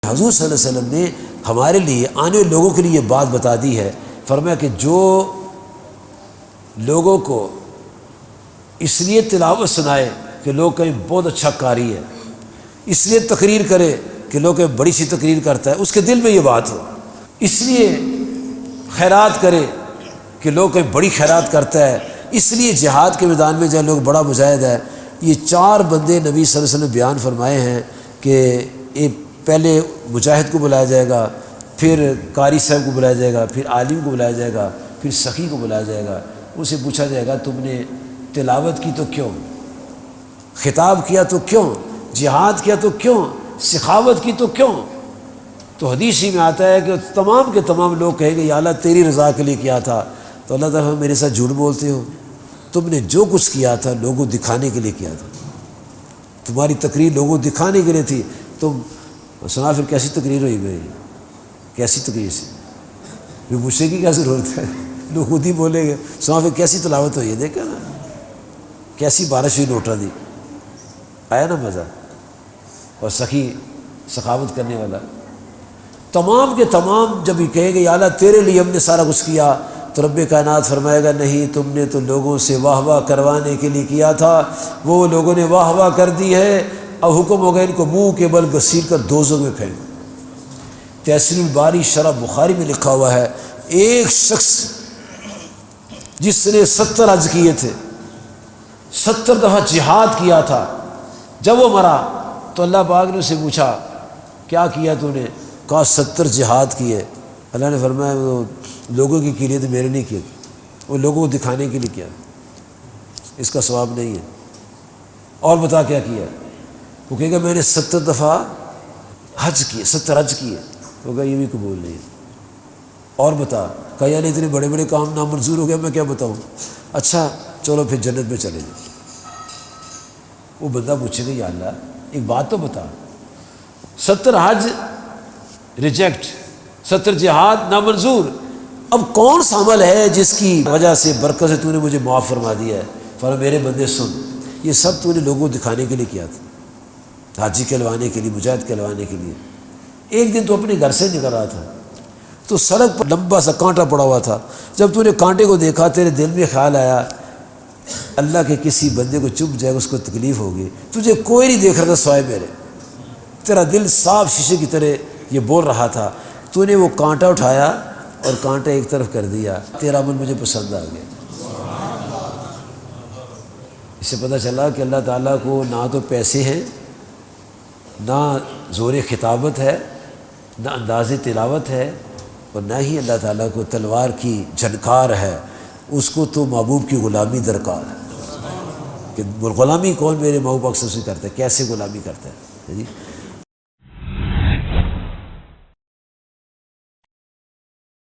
حضور صلی اللہ علیہ وسلم نے ہمارے لیے آنے والے لوگوں کے لیے یہ بات بتا دی ہے، فرمایا کہ جو لوگوں کو اس لیے تلاوت سنائے کہ لوگ کہیں بہت اچھا قاری ہے، اس لیے تقریر کرے کہ لوگ کہیں بڑی سی تقریر کرتا ہے، اس کے دل میں یہ بات ہو، اس لیے خیرات کرے کہ لوگ کہیں بڑی خیرات کرتا ہے، اس لیے جہاد کے میدان میں جائے لوگ بڑا مجاہد ہے۔ یہ چار بندے نبی صلی اللہ علیہ وسلم نے بیان فرمائے ہیں کہ ایک پہلے مجاہد کو بلایا جائے گا، پھر قاری صاحب کو بلایا جائے گا، پھر عالم کو بلایا جائے گا، پھر سخی کو بلایا جائے گا۔ ان سے پوچھا جائے گا تم نے تلاوت کی تو کیوں، خطاب کیا تو کیوں، جہاد کیا تو کیوں، سخاوت کی تو کیوں؟ تو حدیث ہی میں آتا ہے کہ تمام کے تمام لوگ کہیں گے یا اللہ تیری رضا کے لیے کیا تھا۔ تو اللہ تعالیٰ میرے ساتھ جھوٹ بولتے ہو، تم نے جو کچھ کیا تھا لوگوں دکھانے کے لیے کیا تھا، تمہاری تقریر لوگوں دکھانے کے لیے تھی۔ تم سنا پھر کیسی تقریر ہوئی بھائی، کیسی تقریر سے پھر پوچھنے کی کیا ضرورت ہے، لوگ خود ہی بولیں گے سنا پھر کیسی تلاوت ہوئی ہے، دیکھا نا کیسی بارش ہوئی نوٹا دی، آیا نا مزہ۔ اور سخی سخاوت کرنے والا، تمام کے تمام جب یہ کہے گے یا اللہ تیرے لیے ہم نے سارا کچھ کیا، تو رب کائنات فرمائے گا نہیں، تم نے تو لوگوں سے واہ واہ کروانے کے لیے کیا تھا، وہ لوگوں نے واہ واہ کر دی ہے، اب حکم ہو گیا ان کو منہ کے بل گسیل کر دوزخ میں پھینک۔ تحسین الباری شرح بخاری میں لکھا ہوا ہے ایک شخص جس نے 70 حج کیے تھے، 70 دفعہ جہاد کیا تھا، جب وہ مرا تو اللہ پاک نے اسے پوچھا کیا کیا تو نے؟ کہا 70 جہاد کیے۔ اللہ نے فرمایا وہ لوگوں کی کیے تو میرے نہیں کیے، وہ لوگوں کو دکھانے کے لیے کیا، اس کا ثواب نہیں ہے۔ اور بتا کیا کیا؟ وہ کہے گا میں نے 70 دفعہ حج کیے، 70 حج کیے، وہ کہا یہ بھی قبول نہیں ہے۔ اور بتا، کہا یعنی اتنے بڑے بڑے کام نامنظور ہو گیا، میں کیا بتاؤں؟ اچھا چلو پھر جنت میں چلے جائیں۔ وہ بندہ پوچھے گا یا اللہ ایک بات تو بتا، 70 حج ریجیکٹ، 70 جہاد نامنظور، اب کون سا عمل ہے جس کی وجہ سے برکت سے تو نے مجھے معاف فرما دیا ہے؟ فرمایا میرے بندے سن، یہ سب تو نے لوگوں کو دکھانے کے لیے کیا تھا، حاجی کہلوانے کے لیے، مجاہد کہلوانے کے لیے۔ ایک دن تو اپنے گھر سے نکل رہا تھا تو سڑک پر لمبا سا کانٹا پڑا ہوا تھا، جب تو نے کانٹے کو دیکھا تیرے دل میں خیال آیا اللہ کے کسی بندے کو چبھ جائے گا، اس کو تکلیف ہوگی، تجھے کوئی نہیں دیکھ رہا تھا سوائے میرے، تیرا دل صاف شیشے کی طرح یہ بول رہا تھا، تو نے وہ کانٹا اٹھایا اور کانٹا ایک طرف کر دیا، تیرا عمل مجھے پسند آ گیا۔ اس سے پتہ چلا کہ اللہ تعالیٰ کو نہ تو پیسے ہیں، نہ زور خطابت ہے، نہ انداز تلاوت ہے، اور نہ ہی اللہ تعالیٰ کو تلوار کی جھنکار ہے، اس کو تو محبوب کی غلامی درکار ہے کہ غلامی کون میرے محبوب اکثر سے کرتا ہے، کیسے غلامی کرتا ہے جی۔